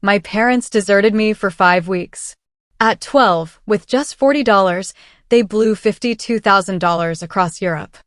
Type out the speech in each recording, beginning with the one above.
My parents deserted me for 5 weeks. At 12, with just $40, they blew $52,000 across Europe.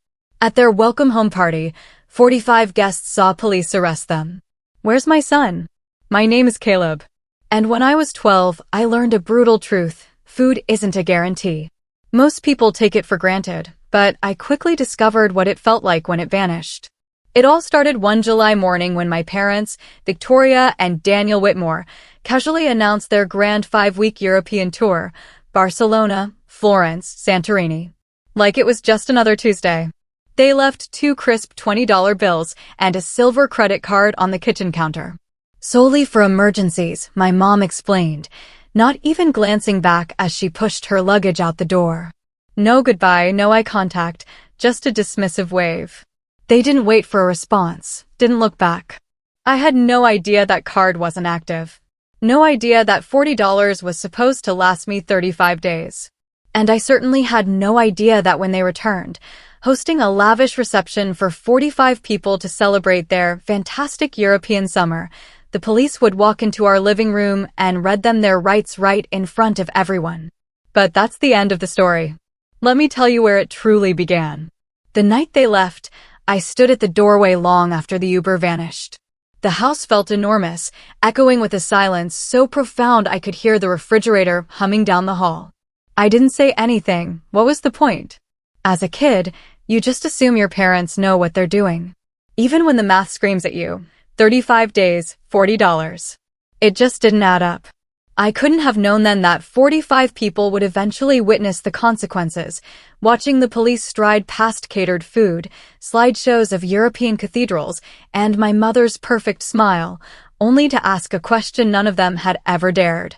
At their welcome home party, 45 guests saw police arrest them. Where's my son? My name is Caleb. And when I was 12, I learned a brutal truth. Food isn't a guarantee. Most people take it for granted, but I quickly discovered what it felt like when it vanished. It all started one July morning when my parents, Victoria and Daniel Whitmore, casually announced their grand 5-week European tour, Barcelona, Florence, Santorini. Like it was just another Tuesday. They left 2 crisp $20 bills and a silver credit card on the kitchen counter. Solely for emergencies, my mom explained, not even glancing back as she pushed her luggage out the door. No goodbye, no eye contact, just a dismissive wave. They didn't wait for a response, didn't look back. I had no idea that card wasn't active. No idea that $40 was supposed to last me 35 days. And I certainly had no idea that when they returned, hosting a lavish reception for 45 people to celebrate their fantastic European summer, the police would walk into our living room and read them their rights right in front of everyone. But that's the end of the story. Let me tell you where it truly began. The night they left, I stood at the doorway long after the Uber vanished. The house felt enormous, echoing with a silence so profound I could hear the refrigerator humming down the hall. I didn't say anything. What was the point? As a kid, you just assume your parents know what they're doing. Even when the math screams at you, 35 days, $40. It just didn't add up. I couldn't have known then that 45 people would eventually witness the consequences, watching the police stride past catered food, slideshows of European cathedrals, and my mother's perfect smile, only to ask a question none of them had ever dared.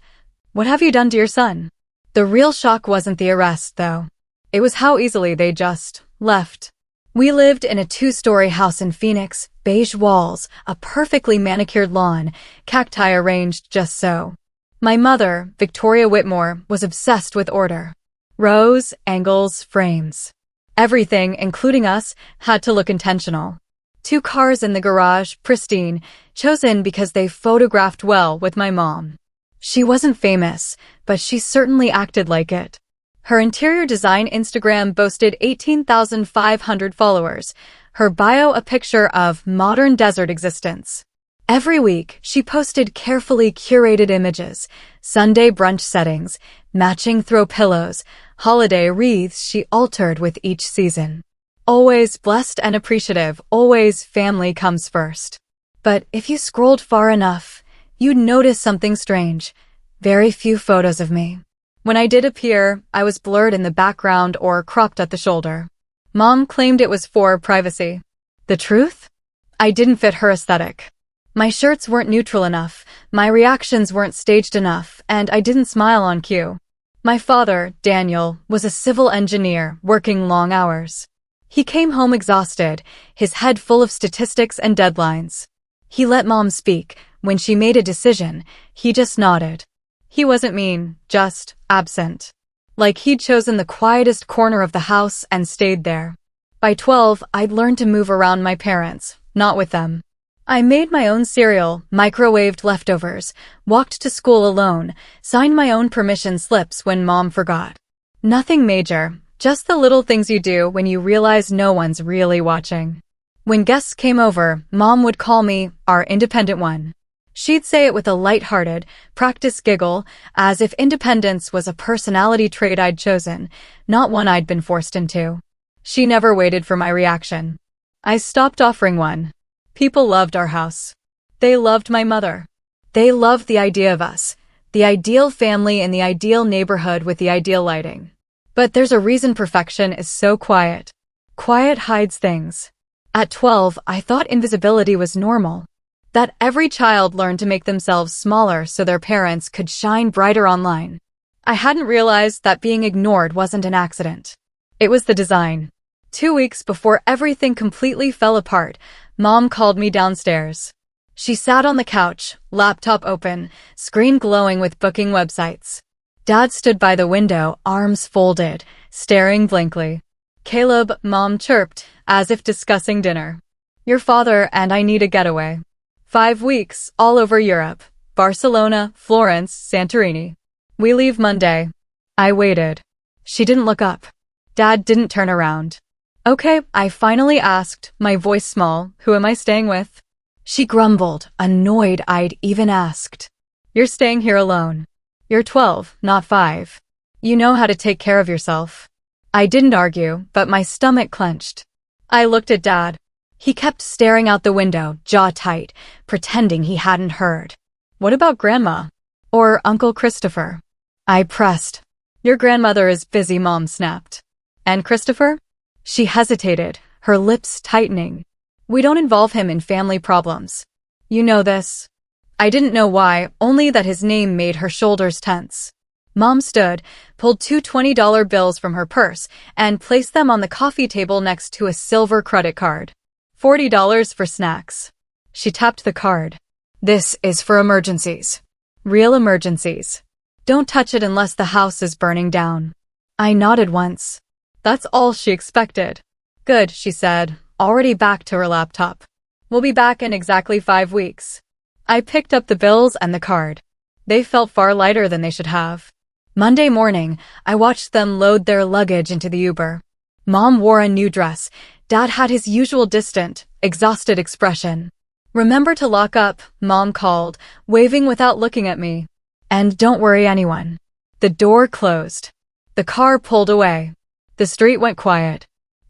What have you done to your son? The real shock wasn't the arrest, though. It was how easily they just left. We lived in a 2-story house in Phoenix, beige walls, a perfectly manicured lawn, cacti arranged just so. My mother, Victoria Whitmore, was obsessed with order. Rows, angles, frames. Everything, including us, had to look intentional. 2 cars in the garage, pristine, chosen because they photographed well with my mom. She wasn't famous, but she certainly acted like it. Her interior design Instagram boasted 18,500 followers, her bio a picture of modern desert existence. Every week, she posted carefully curated images, Sunday brunch settings, matching throw pillows, holiday wreaths she altered with each season. Always blessed and appreciative, always family comes first. But if you scrolled far enough, you'd notice something strange. Very few photos of me. When I did appear, I was blurred in the background or cropped at the shoulder. Mom claimed it was for privacy. The truth? I didn't fit her aesthetic. My shirts weren't neutral enough, my reactions weren't staged enough, and I didn't smile on cue. My father, Daniel, was a civil engineer working long hours. He came home exhausted, his head full of statistics and deadlines. He let Mom speak. When she made a decision, he just nodded. He wasn't mean, just absent. Like he'd chosen the quietest corner of the house and stayed there. By 12, I'd learned to move around my parents, not with them. I made my own cereal, microwaved leftovers, walked to school alone, signed my own permission slips when Mom forgot. Nothing major, just the little things you do when you realize no one's really watching. When guests came over, Mom would call me our independent one. She'd say it with a light-hearted, practiced giggle, as if independence was a personality trait I'd chosen, not one I'd been forced into. She never waited for my reaction. I stopped offering one. People loved our house. They loved my mother. They loved the idea of us, the ideal family in the ideal neighborhood with the ideal lighting. But there's a reason perfection is so quiet. Quiet hides things. At 12, I thought invisibility was normal. That every child learned to make themselves smaller so their parents could shine brighter online. I hadn't realized that being ignored wasn't an accident. It was the design. 2 weeks before everything completely fell apart, Mom called me downstairs. She sat on the couch, laptop open, screen glowing with booking websites. Dad stood by the window, arms folded, staring blankly. Caleb, Mom chirped, as if discussing dinner. Your father and I need a getaway. 5 weeks, all over Europe. Barcelona, Florence, Santorini. We leave Monday. I waited. She didn't look up. Dad didn't turn around. Okay, I finally asked, my voice small, who am I staying with? She grumbled, annoyed I'd even asked. You're staying here alone. You're 12, not 5. You know how to take care of yourself. I didn't argue, but my stomach clenched. I looked at Dad. He kept staring out the window, jaw tight, pretending he hadn't heard. What about Grandma? Or Uncle Christopher? I pressed. Your grandmother is busy, Mom snapped. And Christopher? She hesitated, her lips tightening. We don't involve him in family problems. You know this. I didn't know why, only that his name made her shoulders tense. Mom stood, pulled two $20 bills from her purse, and placed them on the coffee table next to a silver credit card. $40 for snacks. She tapped the card. This is for emergencies. Real emergencies. Don't touch it unless the house is burning down. I nodded once. That's all she expected. Good, she said, already back to her laptop. We'll be back in exactly 5 weeks. I picked up the bills and the card. They felt far lighter than they should have. Monday morning, I watched them load their luggage into the Uber. Mom wore a new dress. Dad had his usual distant, exhausted expression. Remember to lock up, Mom called, waving without looking at me. And don't worry anyone. The door closed. The car pulled away. The street went quiet.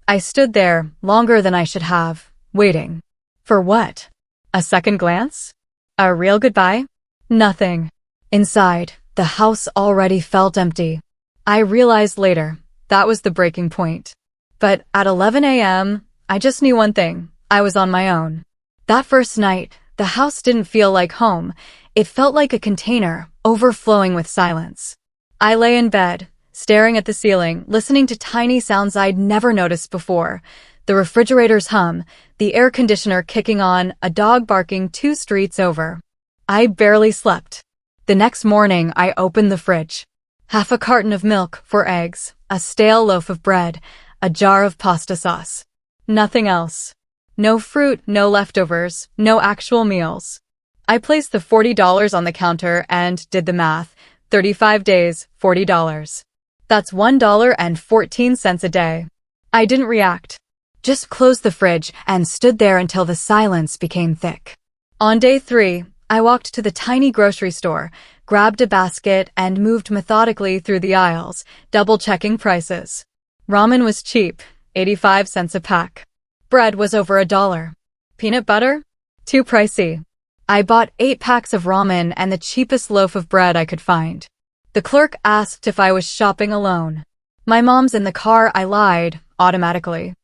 I stood there, longer than I should have, waiting. For what? A second glance? A real goodbye? Nothing. Inside, the house already felt empty. I realized later, that was the breaking point. But at 11 a.m., I just knew one thing. I was on my own. That first night, the house didn't feel like home. It felt like a container, overflowing with silence. I lay in bed, staring at the ceiling, listening to tiny sounds I'd never noticed before. The refrigerator's hum, the air conditioner kicking on, a dog barking 2 streets over. I barely slept. The next morning, I opened the fridge. Half a carton of milk for eggs, a stale loaf of bread, a jar of pasta sauce. Nothing else. No fruit, no leftovers, no actual meals. I placed the $40 on the counter and did the math. 35 days, $40. That's $1.14 a day. I didn't react. Just closed the fridge and stood there until the silence became thick. On day 3, I walked to the tiny grocery store, grabbed a basket, and moved methodically through the aisles, double-checking prices. Ramen was cheap, 85 cents a pack. Bread was over $1. Peanut butter? Too pricey. I bought 8 packs of ramen and the cheapest loaf of bread I could find. The clerk asked if I was shopping alone. My mom's in the car, I lied, automatically.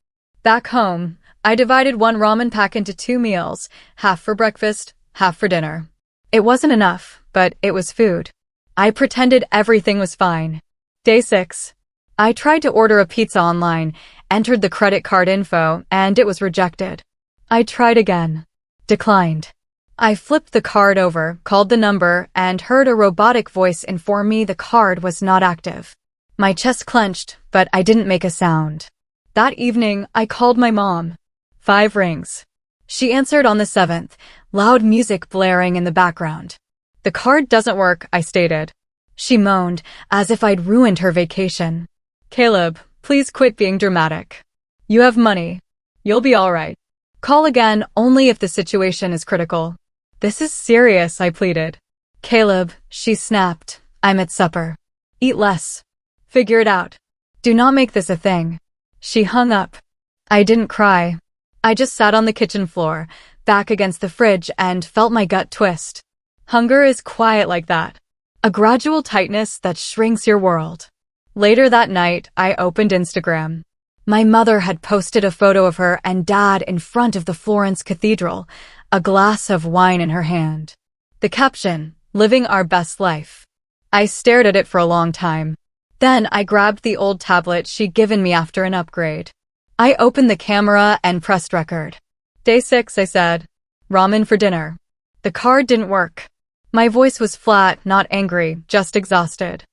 Back home, I divided one ramen pack into 2 meals, half for breakfast, half for dinner. It wasn't enough, but it was food. I pretended everything was fine. Day 6. I tried to order a pizza online, entered the credit card info, and it was rejected. I tried again. Declined. I flipped the card over, called the number, and heard a robotic voice inform me the card was not active. My chest clenched, but I didn't make a sound. That evening, I called my mom. 5 rings. She answered on the 7th, loud music blaring in the background. The card doesn't work, I stated. She moaned, as if I'd ruined her vacation. Caleb, please quit being dramatic. You have money. You'll be all right. Call again only if the situation is critical. This is serious, I pleaded. Caleb, she snapped, I'm at supper. Eat less. Figure it out. Do not make this a thing. She hung up. I didn't cry. I just sat on the kitchen floor, back against the fridge, and felt my gut twist. Hunger is quiet like that. A gradual tightness that shrinks your world. Later that night, I opened Instagram. My mother had posted a photo of her and Dad in front of the Florence Cathedral, a glass of wine in her hand. The caption, living our best life. I stared at it for a long time. Then I grabbed the old tablet she'd given me after an upgrade. I opened the camera and pressed record. Day 6, I said. Ramen for dinner. The card didn't work. My voice was flat, not angry, just exhausted.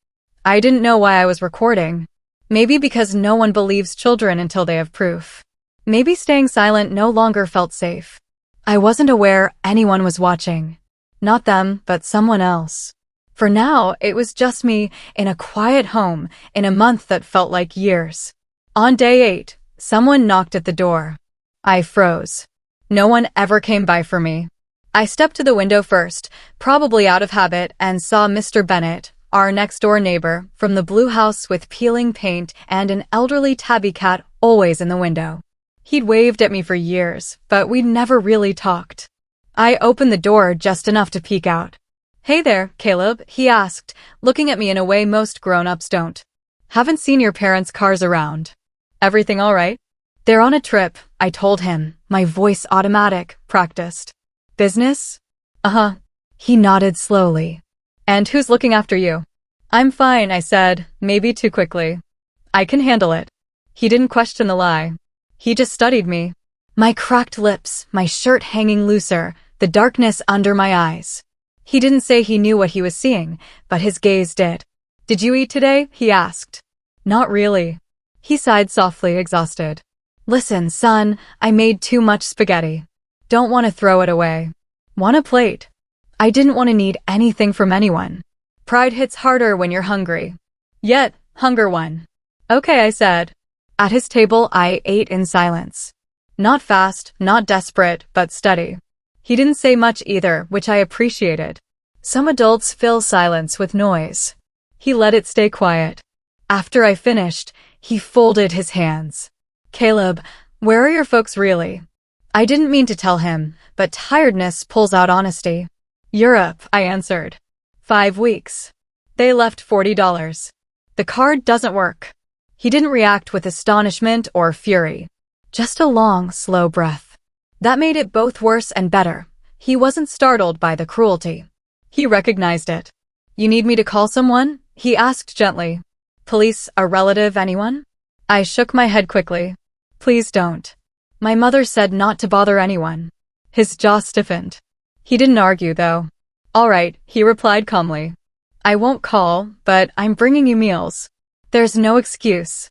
I didn't know why I was recording. Maybe because no one believes children until they have proof. Maybe staying silent no longer felt safe. I wasn't aware anyone was watching. Not them, but someone else. For now, it was just me in a quiet home in a month that felt like years. On day 8, someone knocked at the door. I froze. No one ever came by for me. I stepped to the window first, probably out of habit, and saw Mr. Bennett, our next-door neighbor, from the blue house with peeling paint and an elderly tabby cat always in the window. He'd waved at me for years, but we'd never really talked. I opened the door just enough to peek out. "Hey there, Caleb," he asked, looking at me in a way most grown-ups don't. "Haven't seen your parents' cars around. Everything all right?" "They're on a trip," I told him, my voice automatic, practiced. "Business?" "Uh-huh." He nodded slowly. "And who's looking after you?" "I'm fine," I said, maybe too quickly. "I can handle it." He didn't question the lie. He just studied me. My cracked lips, my shirt hanging looser, the darkness under my eyes. He didn't say he knew what he was seeing, but his gaze did. "Did you eat today?" he asked. "Not really." He sighed softly, exhausted. "Listen, son, I made too much spaghetti. Don't want to throw it away. Want a plate?" I didn't want to need anything from anyone. Pride hits harder when you're hungry. Yet, hunger won. "Okay," I said. At his table, I ate in silence. Not fast, not desperate, but steady. He didn't say much either, which I appreciated. Some adults fill silence with noise. He let it stay quiet. After I finished, he folded his hands. "Caleb, where are your folks really?" I didn't mean to tell him, but tiredness pulls out honesty. "Europe," I answered. 5 weeks. They left $40. The card doesn't work. He didn't react with astonishment or fury. Just a long, slow breath. That made it both worse and better. He wasn't startled by the cruelty. He recognized it. "You need me to call someone?" he asked gently. "Police, a relative, anyone?" I shook my head quickly. "Please don't. My mother said not to bother anyone." His jaw stiffened. He didn't argue, though. "All right," he replied calmly. "I won't call, but I'm bringing you meals. There's no excuse."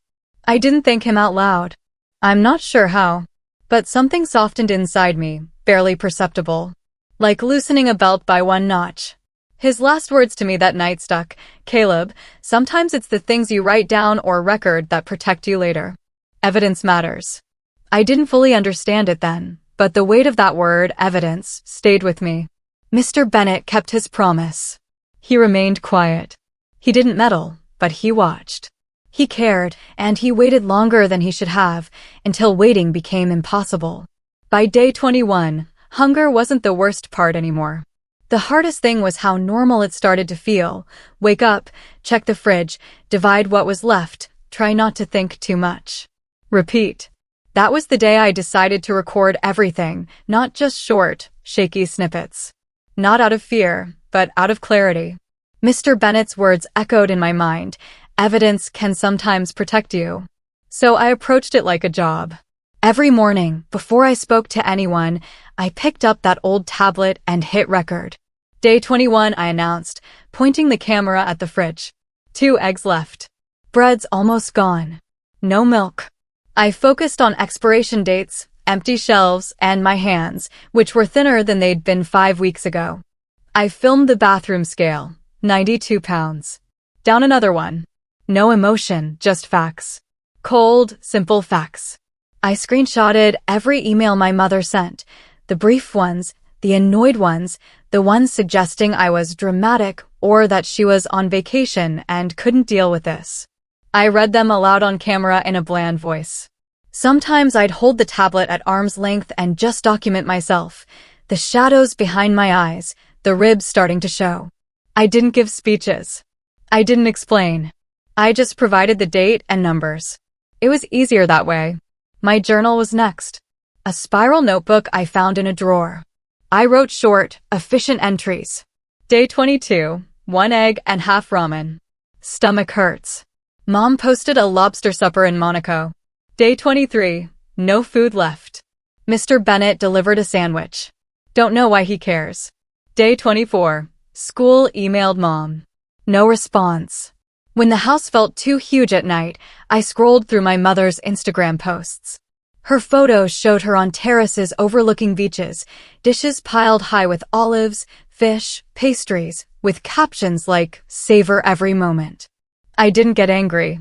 I didn't thank him out loud. I'm not sure how, but something softened inside me, barely perceptible. Like loosening a belt by one notch. His last words to me that night stuck. "Caleb, sometimes it's the things you write down or record that protect you later. Evidence matters." I didn't fully understand it then, but the weight of that word, evidence, stayed with me. Mr. Bennett kept his promise. He remained quiet. He didn't meddle, but he watched. He cared, and he waited longer than he should have, until waiting became impossible. By day 21, hunger wasn't the worst part anymore. The hardest thing was how normal it started to feel. Wake up, check the fridge, divide what was left, try not to think too much. Repeat. That was the day I decided to record everything, not just short, shaky snippets. Not out of fear, but out of clarity. Mr. Bennett's words echoed in my mind. Evidence can sometimes protect you. So I approached it like a job. Every morning, before I spoke to anyone, I picked up that old tablet and hit record. Day 21, I announced, pointing the camera at the fridge. 2 eggs left. Bread's almost gone. No milk. I focused on expiration dates, empty shelves, and my hands, which were thinner than they'd been 5 weeks ago. I filmed the bathroom scale, 92 pounds. Down another one. No emotion, just facts. Cold, simple facts. I screenshotted every email my mother sent, the brief ones, the annoyed ones, the ones suggesting I was dramatic or that she was on vacation and couldn't deal with this. I read them aloud on camera in a bland voice. Sometimes I'd hold the tablet at arm's length and just document myself, the shadows behind my eyes, the ribs starting to show. I didn't give speeches. I didn't explain. I just provided the date and numbers. It was easier that way. My journal was next. A spiral notebook I found in a drawer. I wrote short, efficient entries. Day 22, 1 egg and half ramen. Stomach hurts. Mom posted a lobster supper in Monaco. Day 23, no food left. Mr. Bennett delivered a sandwich. Don't know why he cares. Day 24, school emailed mom. No response. When the house felt too huge at night, I scrolled through my mother's Instagram posts. Her photos showed her on terraces overlooking beaches, dishes piled high with olives, fish, pastries, with captions like, "Savor every moment." I didn't get angry.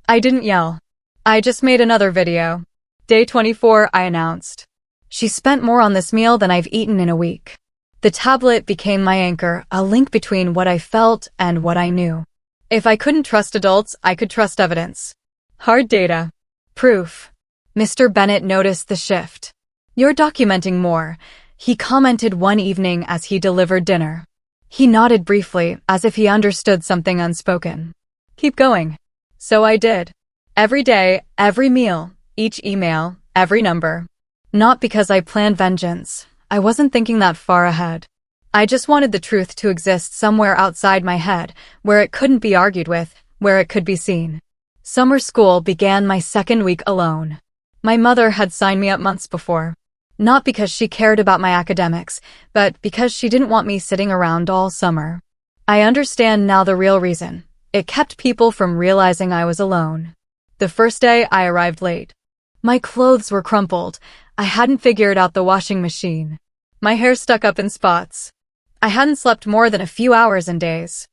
I didn't yell. I just made another video. Day 24, I announced. She spent more on this meal than I've eaten in a week. The tablet became my anchor, a link between what I felt and what I knew. If I couldn't trust adults, I could trust evidence. Hard data. Proof. Mr. Bennett noticed the shift. "You're documenting more," he commented one evening as he delivered dinner. He nodded briefly, as if he understood something unspoken. "Keep going." So I did. Every day, every meal, each email, every number. Not because I planned vengeance. I wasn't thinking that far ahead. I just wanted the truth to exist somewhere outside my head, where it couldn't be argued with, where it could be seen. Summer school began my second week alone. My mother had signed me up months before. Not because she cared about my academics, but because she didn't want me sitting around all summer. I understand now the real reason. It kept people from realizing I was alone. The first day, I arrived late. My clothes were crumpled. I hadn't figured out the washing machine. My hair stuck up in spots. I hadn't slept more than a few hours in days.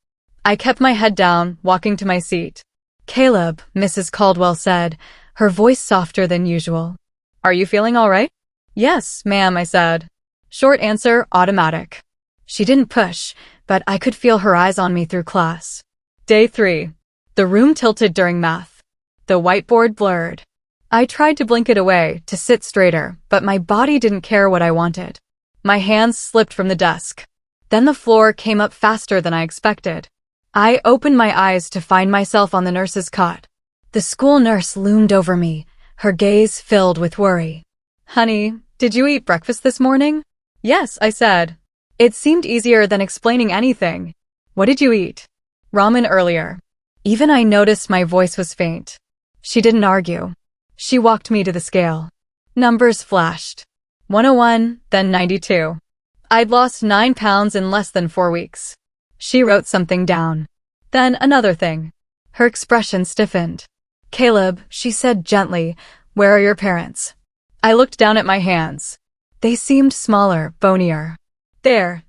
I kept my head down, walking to my seat. "Caleb," Mrs. Caldwell said, her voice softer than usual. "Are you feeling all right?" "Yes, ma'am," I said. Short answer, automatic. She didn't push, but I could feel her eyes on me through class. Day 3. The room tilted during math. The whiteboard blurred. I tried to blink it away, to sit straighter, but my body didn't care what I wanted. My hands slipped from the desk. Then the floor came up faster than I expected. I opened my eyes to find myself on the nurse's cot. The school nurse loomed over me, her gaze filled with worry. "Honey, did you eat breakfast this morning?" "Yes," I said. It seemed easier than explaining anything. "What did you eat?" "Ramen earlier." Even I noticed my voice was faint. She didn't argue. She walked me to the scale. Numbers flashed. 101, then 92. I'd lost 9 pounds in less than 4 weeks. She wrote something down. Then another thing. Her expression stiffened. "Caleb," she said gently, "where are your parents?" I looked down at my hands. They seemed smaller, bonier. There.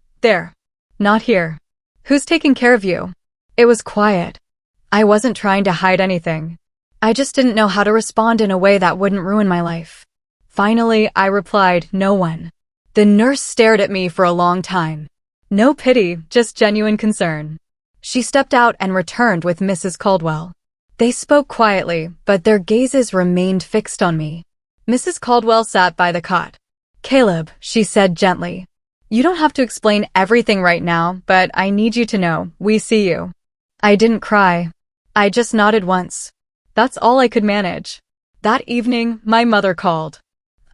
Not here." "Who's taking care of you?" It was quiet. I wasn't trying to hide anything. I just didn't know how to respond in a way that wouldn't ruin my life. Finally, I replied, "No one." The nurse stared at me for a long time. No pity, just genuine concern. She stepped out and returned with Mrs. Caldwell. They spoke quietly, but their gazes remained fixed on me. Mrs. Caldwell sat by the cot. "Caleb," she said gently. "You don't have to explain everything right now, but I need you to know, we see you." I didn't cry. I just nodded once. That's all I could manage. That evening, my mother called.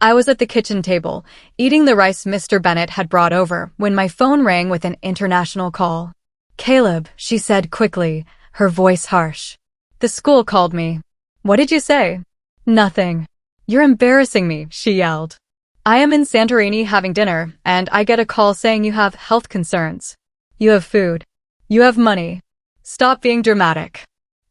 I was at the kitchen table, eating the rice Mr. Bennett had brought over, when my phone rang with an international call. "Caleb," she said quickly, her voice harsh. "The school called me." "What did you say?" "Nothing." "You're embarrassing me," she yelled. "I am in Santorini having dinner, and I get a call saying you have health concerns. You have food. You have money. Stop being dramatic."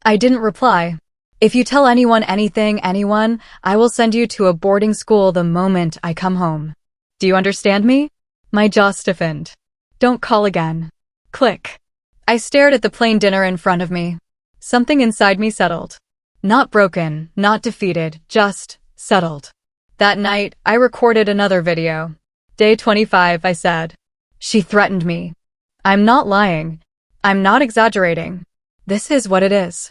I didn't reply. "If you tell anyone anything, I will send you to a boarding school the moment I come home. Do you understand me?" My jaw stiffened. "Don't call again." Click. I stared at the plain dinner in front of me. Something inside me settled. Not broken, not defeated, just settled. That night, I recorded another video. Day 25, I said. She threatened me. I'm not lying. I'm not exaggerating. This is what it is.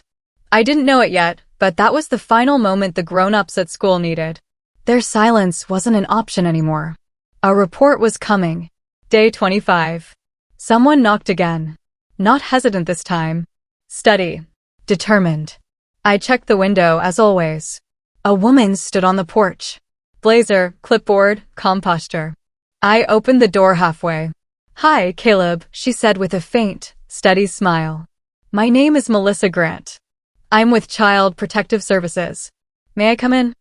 I didn't know it yet, but that was the final moment the grown-ups at school needed. Their silence wasn't an option anymore. A report was coming. Day 25. Someone knocked again. Not hesitant this time. Steady. Determined. I checked the window as always. A woman stood on the porch. Blazer, clipboard, calm posture. I opened the door halfway. "Hi, Caleb," she said with a faint, steady smile. "My name is Melissa Grant. I'm with Child Protective Services. May I come in?"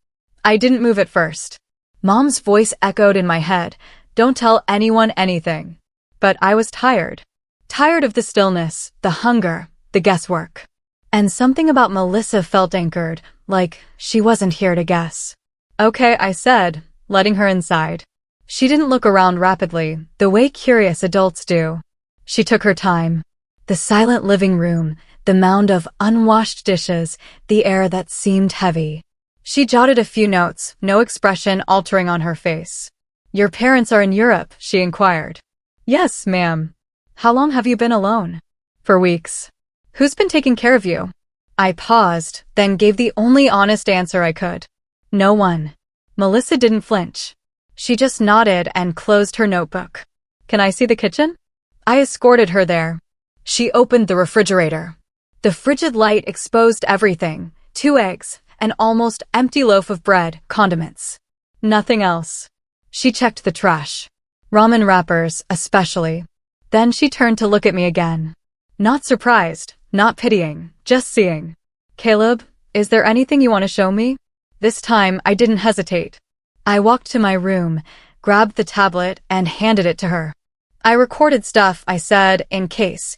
I didn't move at first. Mom's voice echoed in my head. Don't tell anyone anything. But I was tired. Tired of the stillness, the hunger, the guesswork. And something about Melissa felt anchored, like she wasn't here to guess. "Okay," I said, letting her inside. She didn't look around rapidly, the way curious adults do. She took her time. The silent living room, the mound of unwashed dishes, the air that seemed heavy. She jotted a few notes, no expression altering on her face. "Your parents are in Europe?" she inquired. "Yes, ma'am." "How long have you been alone?" "For weeks." "Who's been taking care of you?" I paused, then gave the only honest answer I could. "No one." Melissa didn't flinch. She just nodded and closed her notebook. "Can I see the kitchen?" I escorted her there. She opened the refrigerator. The frigid light exposed everything: 2 eggs, an almost empty loaf of bread, condiments. Nothing else. She checked the trash. Ramen wrappers, especially. Then she turned to look at me again. Not surprised, not pitying, just seeing. "Caleb, is there anything you want to show me?" This time, I didn't hesitate. I walked to my room, grabbed the tablet, and handed it to her. "I recorded stuff," I said, in case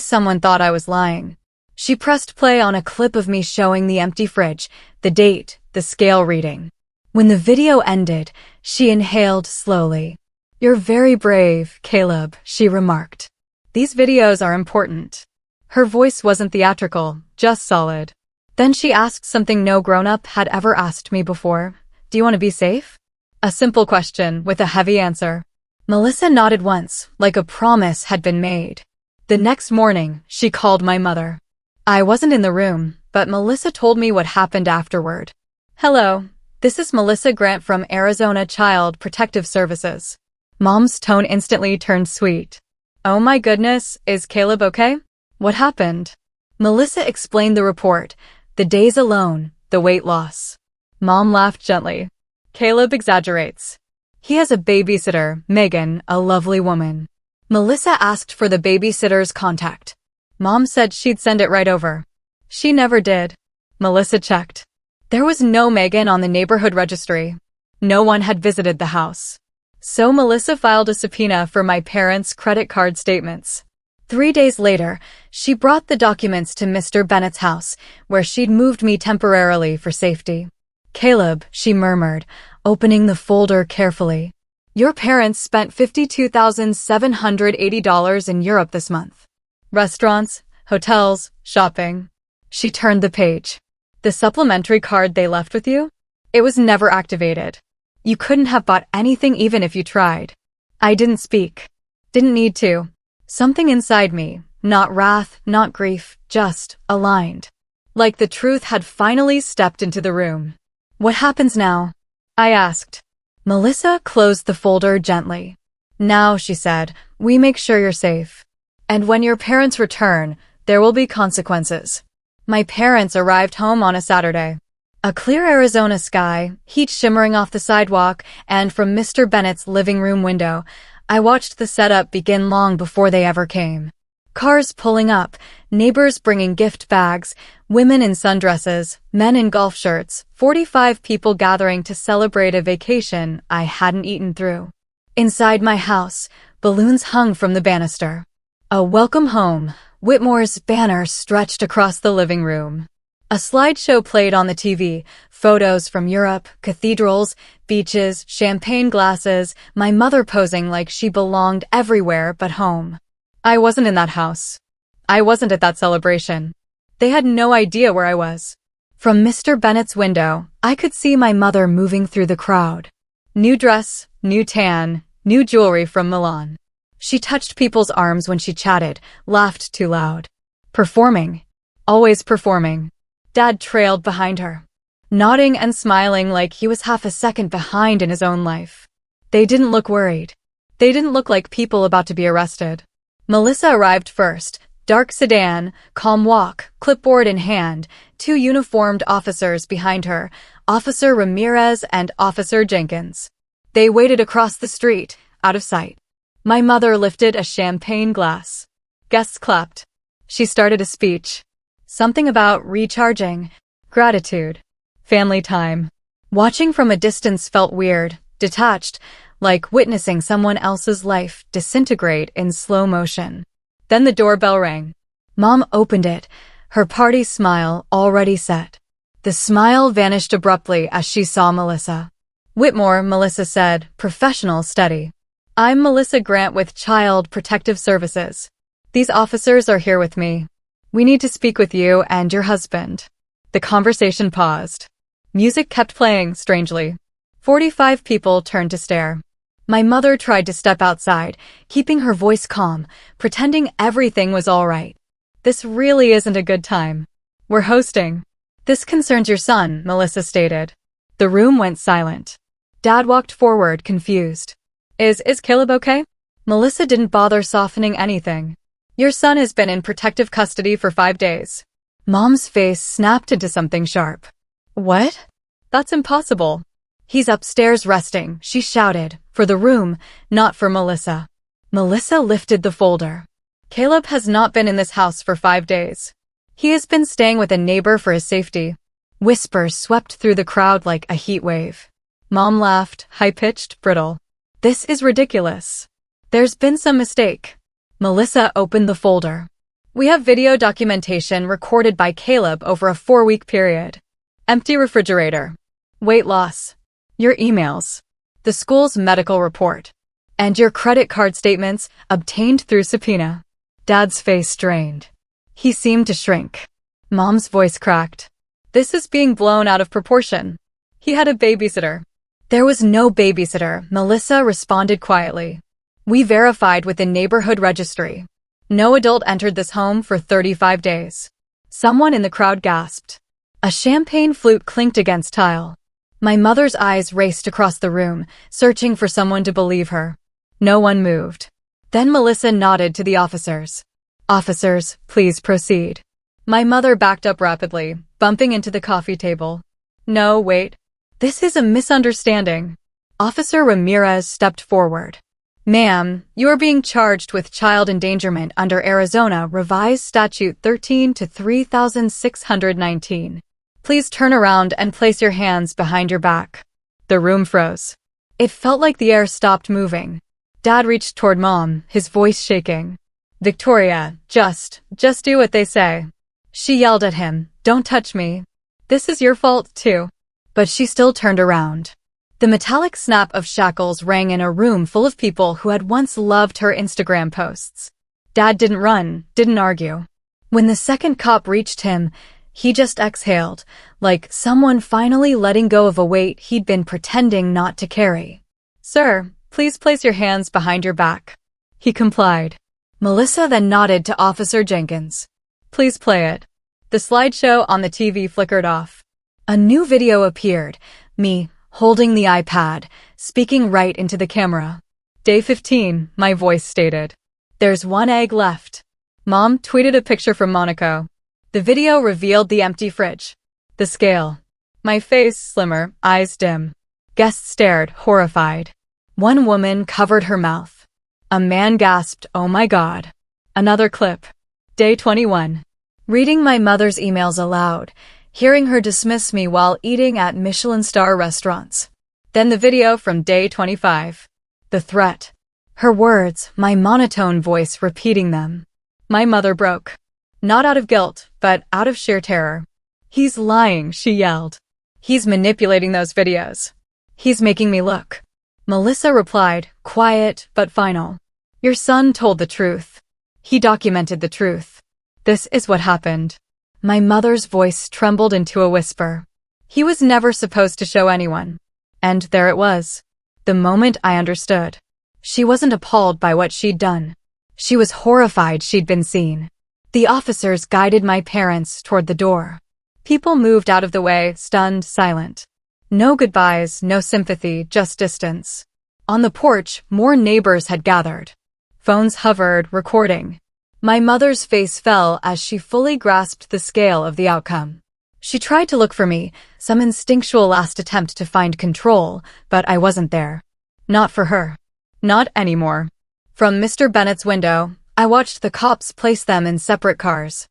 someone thought I was lying. She pressed play on a clip of me showing the empty fridge, the date, the scale reading. When the video ended, she inhaled slowly. "You're very brave, Caleb," she remarked. "These videos are important." Her voice wasn't theatrical, just solid. Then she asked something no grown-up had ever asked me before. "Do you want to be safe?" A simple question with a heavy answer. Melissa nodded once, like a promise had been made. The next morning, she called my mother. I wasn't in the room, but Melissa told me what happened afterward. "Hello, this is Melissa Grant from Arizona Child Protective Services." Mom's tone instantly turned sweet. "Oh my goodness, is Caleb okay? What happened?" Melissa explained the report, the days alone, the weight loss. Mom laughed gently. "Caleb exaggerates. He has a babysitter, Megan, a lovely woman." Melissa asked for the babysitter's contact. Mom said she'd send it right over. She never did. Melissa checked. There was no Megan on the neighborhood registry. No one had visited the house. So Melissa filed a subpoena for my parents' credit card statements. 3 days later, she brought the documents to Mr. Bennett's house, where she'd moved me temporarily for safety. "Caleb," she murmured, opening the folder carefully. "Your parents spent $52,780 in Europe this month. Restaurants, hotels, shopping." She turned the page. "The supplementary card they left with you? It was never activated. You couldn't have bought anything even if you tried." I didn't speak. Didn't need to. Something inside me, not wrath, not grief, just aligned. Like the truth had finally stepped into the room. "What happens now?" I asked. Melissa closed the folder gently. "Now," she said, "we make sure you're safe. And when your parents return, there will be consequences." My parents arrived home on a Saturday. A clear Arizona sky, heat shimmering off the sidewalk, and from Mr. Bennett's living room window, I watched the setup begin long before they ever came. Cars pulling up, neighbors bringing gift bags, women in sundresses, men in golf shirts, 45 people gathering to celebrate a vacation I hadn't eaten through. Inside my house, balloons hung from the banister. A welcome home, Whitmore's banner stretched across the living room. A slideshow played on the TV, photos from Europe, cathedrals, beaches, champagne glasses, my mother posing like she belonged everywhere but home. I wasn't in that house. I wasn't at that celebration. They had no idea where I was. From Mr. Bennett's window, I could see my mother moving through the crowd. New dress, new tan, new jewelry from Milan. She touched people's arms when she chatted, laughed too loud. Performing. Always performing. Dad trailed behind her, nodding and smiling like he was half a second behind in his own life. They didn't look worried. They didn't look like people about to be arrested. Melissa arrived first, dark sedan, calm walk, clipboard in hand, 2 uniformed officers behind her, Officer Ramirez and Officer Jenkins. They waited across the street, out of sight. My mother lifted a champagne glass. Guests clapped. She started a speech. Something about recharging, gratitude, family time. Watching from a distance felt weird, detached, like witnessing someone else's life disintegrate in slow motion. Then the doorbell rang. Mom opened it, her party smile already set. The smile vanished abruptly as she saw Melissa. "Whitmore," Melissa said, "professional, steady." I'm Melissa Grant with Child Protective Services. These officers are here with me. We need to speak with you and your husband. The conversation paused. Music kept playing, strangely. 45 people turned to stare. My mother tried to step outside, keeping her voice calm, pretending everything was all right. This really isn't a good time. We're hosting. This concerns your son, Melissa stated. The room went silent. Dad walked forward, confused. Is Caleb okay? Melissa didn't bother softening anything. Your son has been in protective custody for 5 days. Mom's face snapped into something sharp. What? That's impossible. He's upstairs resting, she shouted, for the room, not for Melissa. Melissa lifted the folder. Caleb has not been in this house for 5 days. He has been staying with a neighbor for his safety. Whispers swept through the crowd like a heat wave. Mom laughed, high-pitched, brittle. This is ridiculous. There's been some mistake. Melissa opened the folder. We have video documentation recorded by Caleb over a 4-week period. Empty refrigerator. Weight loss. Your emails. The school's medical report. And your credit card statements obtained through subpoena. Dad's face strained. He seemed to shrink. Mom's voice cracked. This is being blown out of proportion. He had a babysitter. There was no babysitter, Melissa responded quietly. We verified with the neighborhood registry. No adult entered this home for 35 days. Someone in the crowd gasped. A champagne flute clinked against tile. My mother's eyes raced across the room, searching for someone to believe her. No one moved. Then Melissa nodded to the officers. Officers, please proceed. My mother backed up rapidly, bumping into the coffee table. No, wait. This is a misunderstanding. Officer Ramirez stepped forward. Ma'am, you are being charged with child endangerment under Arizona Revised Statute 13 to 3619. Please turn around and place your hands behind your back. The room froze. It felt like the air stopped moving. Dad reached toward Mom, his voice shaking. Victoria, just do what they say. She yelled at him, don't touch me. This is your fault, too. But she still turned around. The metallic snap of shackles rang in a room full of people who had once loved her Instagram posts. Dad didn't run, didn't argue. When the second cop reached him, he just exhaled, like someone finally letting go of a weight he'd been pretending not to carry. Sir, please place your hands behind your back. He complied. Melissa then nodded to Officer Jenkins. Please play it. The slideshow on the TV flickered off. A new video appeared, me, holding the iPad, speaking right into the camera. Day 15, my voice stated. There's 1 egg left. Mom tweeted a picture from Monaco. The video revealed the empty fridge. The scale. My face slimmer, eyes dim. Guests stared, horrified. One woman covered her mouth. A man gasped, oh my God. Another clip. Day 21. Reading my mother's emails aloud, hearing her dismiss me while eating at Michelin star restaurants. Then the video from day 25. The threat. Her words, my monotone voice repeating them. My mother broke. Not out of guilt, but out of sheer terror. He's lying, she yelled. He's manipulating those videos. He's making me look. Melissa replied, quiet but final. Your son told the truth. He documented the truth. This is what happened. My mother's voice trembled into a whisper. He was never supposed to show anyone. And there it was. The moment I understood. She wasn't appalled by what she'd done. She was horrified she'd been seen. The officers guided my parents toward the door. People moved out of the way, stunned, silent. No goodbyes, no sympathy, just distance. On the porch, more neighbors had gathered. Phones hovered, recording. My mother's face fell as she fully grasped the scale of the outcome. She tried to look for me, some instinctual last attempt to find control, but I wasn't there. Not for her. Not anymore. From Mr. Bennett's window, I watched the cops place them in separate cars.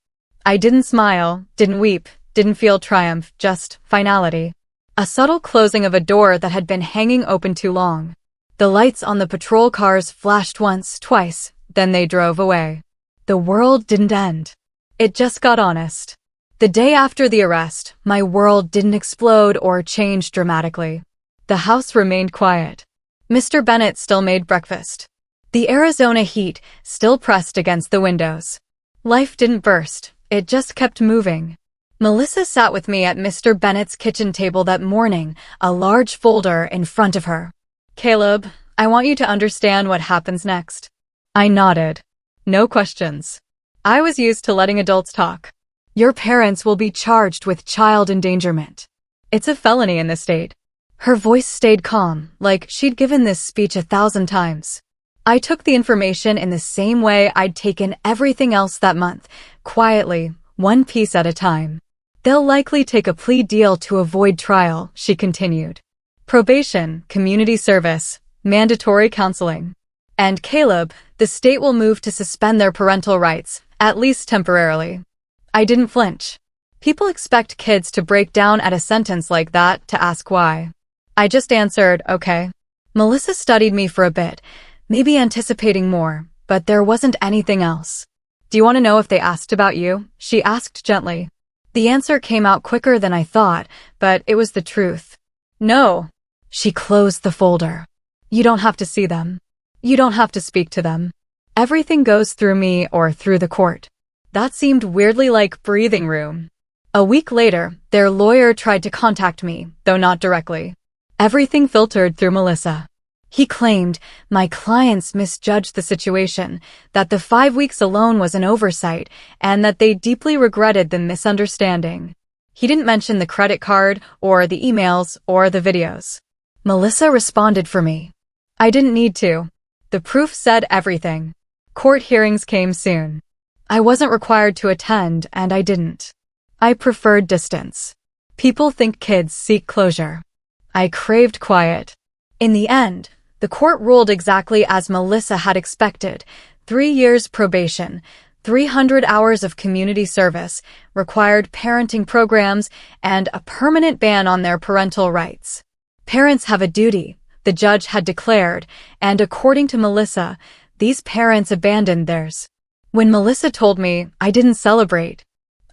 I didn't smile, didn't weep, didn't feel triumph, just finality. A subtle closing of a door that had been hanging open too long. The lights on the patrol cars flashed once, twice, then they drove away. The world didn't end. It just got honest. The day after the arrest, my world didn't explode or change dramatically. The house remained quiet. Mr. Bennett still made breakfast. The Arizona heat still pressed against the windows. Life didn't burst, it just kept moving. Melissa sat with me at Mr. Bennett's kitchen table that morning, a large folder in front of her. "Caleb, I want you to understand what happens next." I nodded. No questions. I was used to letting adults talk. "Your parents will be charged with child endangerment. It's a felony in the state." Her voice stayed calm, like she'd given this speech 1,000 times. I took the information in the same way I'd taken everything else that month, quietly, one piece at a time. "They'll likely take a plea deal to avoid trial," she continued. "Probation, community service, mandatory counseling. And Caleb, the state will move to suspend their parental rights, at least temporarily." I didn't flinch. People expect kids to break down at a sentence like that to ask why. I just answered, "Okay." Melissa studied me for a bit, maybe anticipating more, but there wasn't anything else. "Do you want to know if they asked about you?" she asked gently. The answer came out quicker than I thought, but it was the truth. "No." She closed the folder. "You don't have to see them. You don't have to speak to them. Everything goes through me or through the court." That seemed weirdly like breathing room. A week later, their lawyer tried to contact me, though not directly. Everything filtered through Melissa. He claimed my clients misjudged the situation, that the 5 weeks alone was an oversight, and that they deeply regretted the misunderstanding. He didn't mention the credit card, or the emails, or the videos. Melissa responded for me. I didn't need to. The proof said everything. Court hearings came soon. I wasn't required to attend, and I didn't. I preferred distance. People think kids seek closure. I craved quiet. In the end, the court ruled exactly as Melissa had expected: 3 years probation, 300 hours of community service, required parenting programs, and a permanent ban on their parental rights. Parents have a duty, the judge had declared, and according to Melissa, these parents abandoned theirs. When Melissa told me, I didn't celebrate.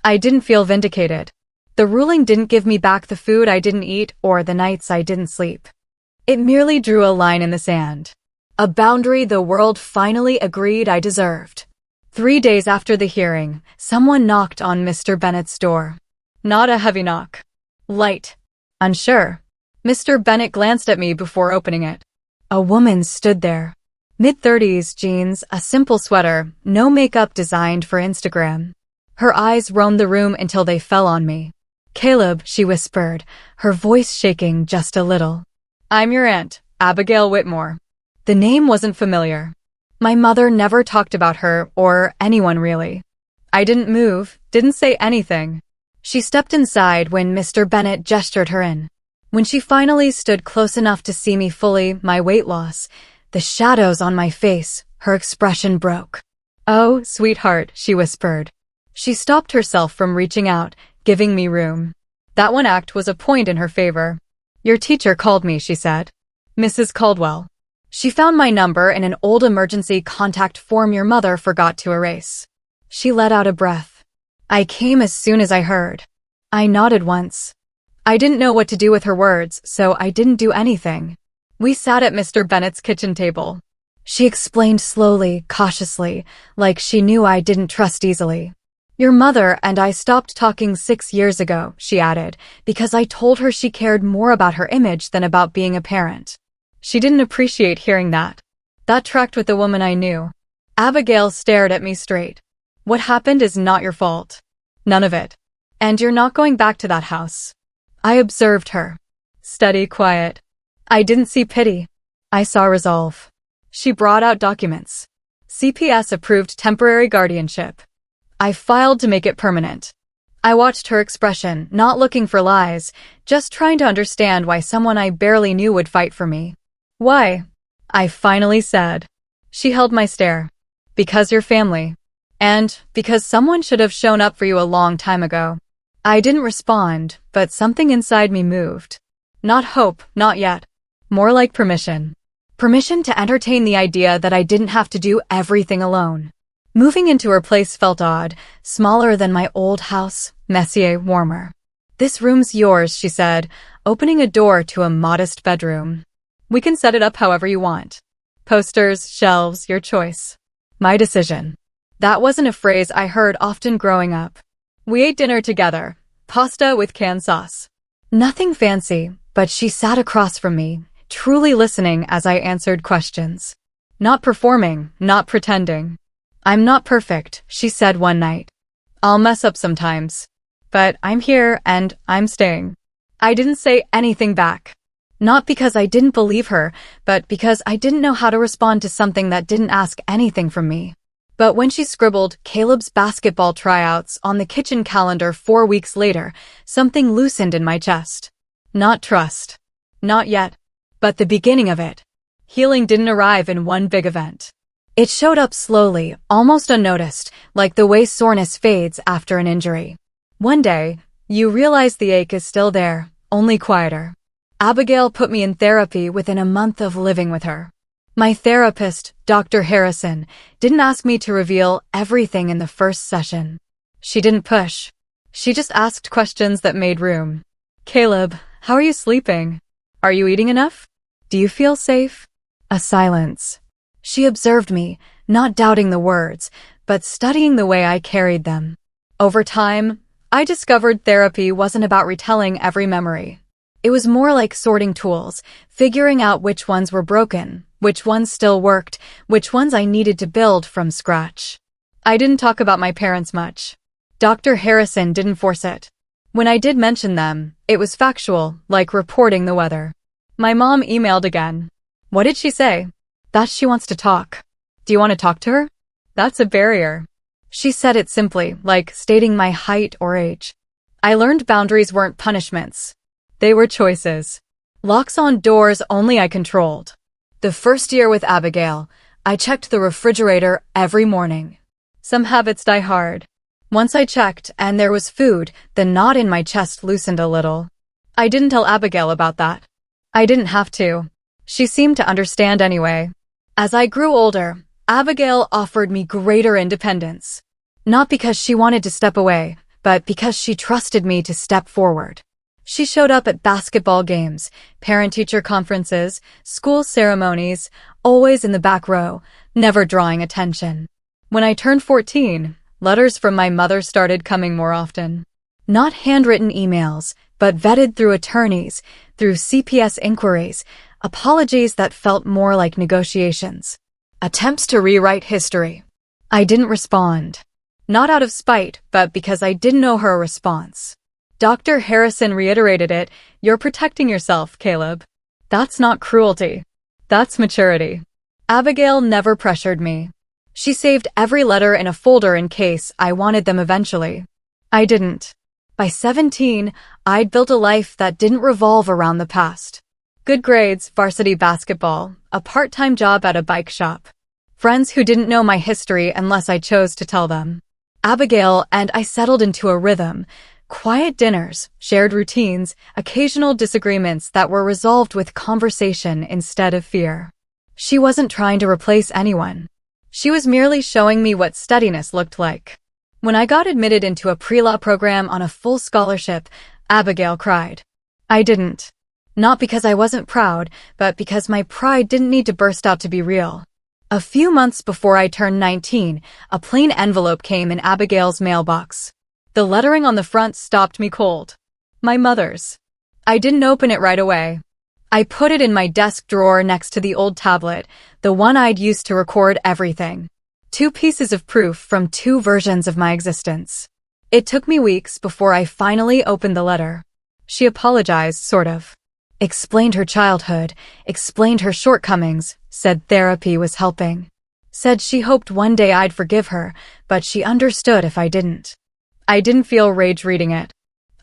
I didn't feel vindicated. The ruling didn't give me back the food I didn't eat or the nights I didn't sleep. It merely drew a line in the sand. A boundary the world finally agreed I deserved. 3 days after the hearing, someone knocked on Mr. Bennett's door. Not a heavy knock. Light. Unsure. Mr. Bennett glanced at me before opening it. A woman stood there. Mid-30s, jeans, a simple sweater, no makeup designed for Instagram. Her eyes roamed the room until they fell on me. "Caleb," she whispered, her voice shaking just a little. "I'm your aunt, Abigail Whitmore." The name wasn't familiar. My mother never talked about her, or anyone really. I didn't move, didn't say anything. She stepped inside when Mr. Bennett gestured her in. When she finally stood close enough to see me fully, my weight loss, the shadows on my face, her expression broke. "Oh, sweetheart," she whispered. She stopped herself from reaching out, giving me room. That one act was a point in her favor. "Your teacher called me," she said. "Mrs. Caldwell. She found my number in an old emergency contact form your mother forgot to erase." She let out a breath. "I came as soon as I heard." I nodded once. I didn't know what to do with her words, so I didn't do anything. We sat at Mr. Bennett's kitchen table. She explained slowly, cautiously, like she knew I didn't trust easily. "Your mother and I stopped talking 6 years ago," she added, "because I told her she cared more about her image than about being a parent." She didn't appreciate hearing that. That tracked with the woman I knew. Abigail stared at me straight. "What happened is not your fault. None of it. And you're not going back to that house." I observed her. Steady, quiet. I didn't see pity. I saw resolve. She brought out documents. CPS-approved temporary guardianship. I filed to make it permanent. I watched her expression, not looking for lies, just trying to understand why someone I barely knew would fight for me. "Why?" I finally said. She held my stare. "Because you're family. And because someone should have shown up for you a long time ago." I didn't respond, but something inside me moved. Not hope, not yet. More like permission. Permission to entertain the idea that I didn't have to do everything alone. Moving into her place felt odd, smaller than my old house, messier, warmer. "This room's yours," she said, opening a door to a modest bedroom. We can set it up however you want. Posters, shelves, your choice. My decision. That wasn't a phrase I heard often growing up. We ate dinner together, pasta with canned sauce. Nothing fancy, but she sat across from me, truly listening as I answered questions. Not performing, not pretending. I'm not perfect, she said one night. I'll mess up sometimes. But I'm here and I'm staying. I didn't say anything back. Not because I didn't believe her, but because I didn't know how to respond to something that didn't ask anything from me. But when she scribbled Caleb's basketball tryouts on the kitchen calendar 4 weeks later, something loosened in my chest. Not trust. Not yet. But the beginning of it. Healing didn't arrive in one big event. It showed up slowly, almost unnoticed, like the way soreness fades after an injury. One day, you realize the ache is still there, only quieter. Abigail put me in therapy within a month of living with her. My therapist, Dr. Harrison, didn't ask me to reveal everything in the first session. She didn't push. She just asked questions that made room. Caleb, how are you sleeping? Are you eating enough? Do you feel safe? A silence. She observed me, not doubting the words, but studying the way I carried them. Over time, I discovered therapy wasn't about retelling every memory. It was more like sorting tools, figuring out which ones were broken, which ones still worked, which ones I needed to build from scratch. I didn't talk about my parents much. Dr. Harrison didn't force it. When I did mention them, it was factual, like reporting the weather. My mom emailed again. What did she say? That she wants to talk. Do you want to talk to her? That's a barrier. She said it simply, like stating my height or age. I learned boundaries weren't punishments. They were choices. Locks on doors only I controlled. The first year with Abigail, I checked the refrigerator every morning. Some habits die hard. Once I checked and there was food, the knot in my chest loosened a little. I didn't tell Abigail about that. I didn't have to. She seemed to understand anyway. As I grew older, Abigail offered me greater independence. Not because she wanted to step away, but because she trusted me to step forward. She showed up at basketball games, parent-teacher conferences, school ceremonies, always in the back row, never drawing attention. When I turned 14, letters from my mother started coming more often. Not handwritten emails, but vetted through attorneys, through CPS inquiries, apologies that felt more like negotiations. Attempts to rewrite history. I didn't respond. Not out of spite, but because I didn't know her response. Dr. Harrison reiterated it, "You're protecting yourself, Caleb." That's not cruelty. That's maturity. Abigail never pressured me. She saved every letter in a folder in case I wanted them eventually. I didn't. By 17, I'd built a life that didn't revolve around the past. Good grades, varsity basketball, a part-time job at a bike shop. Friends who didn't know my history unless I chose to tell them. Abigail and I settled into a rhythm. Quiet dinners, shared routines, occasional disagreements that were resolved with conversation instead of fear. She wasn't trying to replace anyone. She was merely showing me what steadiness looked like. When I got admitted into a pre-law program on a full scholarship, Abigail cried. I didn't. Not because I wasn't proud, but because my pride didn't need to burst out to be real. A few months before I turned 19, a plain envelope came in Abigail's mailbox. The lettering on the front stopped me cold. My mother's. I didn't open it right away. I put it in my desk drawer next to the old tablet, the one I'd used to record everything. 2 pieces of proof from 2 versions of my existence. It took me weeks before I finally opened the letter. She apologized, sort of. Explained her childhood, explained her shortcomings, said therapy was helping. Said she hoped one day I'd forgive her, but she understood if I didn't. I didn't feel rage reading it.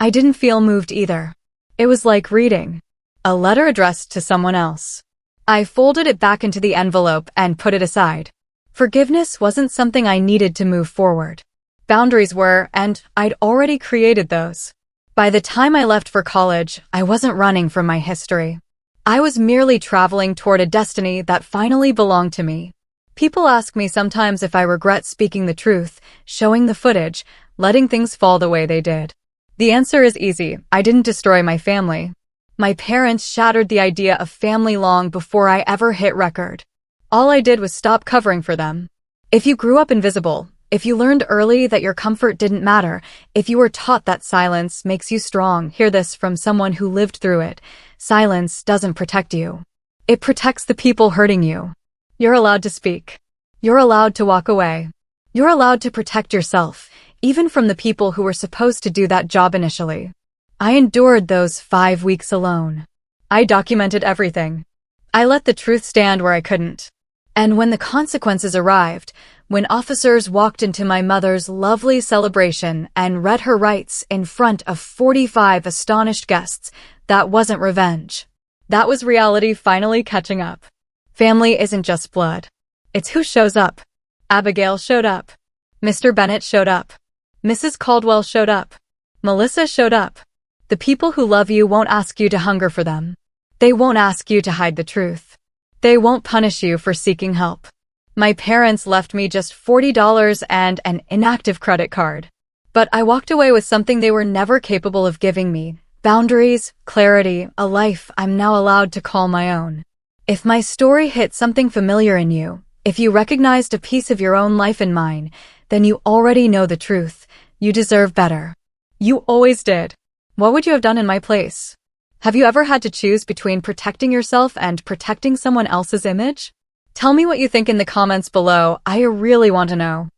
I didn't feel moved either. It was like reading a letter addressed to someone else. I folded it back into the envelope and put it aside. Forgiveness wasn't something I needed to move forward. Boundaries were, and I'd already created those. By the time I left for college, I wasn't running from my history. I was merely traveling toward a destiny that finally belonged to me. People ask me sometimes if I regret speaking the truth, showing the footage, letting things fall the way they did. The answer is easy. I didn't destroy my family. My parents shattered the idea of family long before I ever hit record. All I did was stop covering for them. If you grew up invisible, if you learned early that your comfort didn't matter, if you were taught that silence makes you strong, hear this from someone who lived through it. Silence doesn't protect you. It protects the people hurting you. You're allowed to speak. You're allowed to walk away. You're allowed to protect yourself, even from the people who were supposed to do that job initially. I endured those 5 weeks alone. I documented everything. I let the truth stand where I couldn't. And when the consequences arrived, when officers walked into my mother's lovely celebration and read her rights in front of 45 astonished guests, that wasn't revenge. That was reality finally catching up. Family isn't just blood. It's who shows up. Abigail showed up. Mr. Bennett showed up. Mrs. Caldwell showed up. Melissa showed up. The people who love you won't ask you to hunger for them. They won't ask you to hide the truth. They won't punish you for seeking help. My parents left me just $40 and an inactive credit card. But I walked away with something they were never capable of giving me: boundaries, clarity, a life I'm now allowed to call my own. If my story hit something familiar in you, if you recognized a piece of your own life in mine, then you already know the truth. You deserve better. You always did. What would you have done in my place? Have you ever had to choose between protecting yourself and protecting someone else's image? Tell me what you think in the comments below. I really want to know.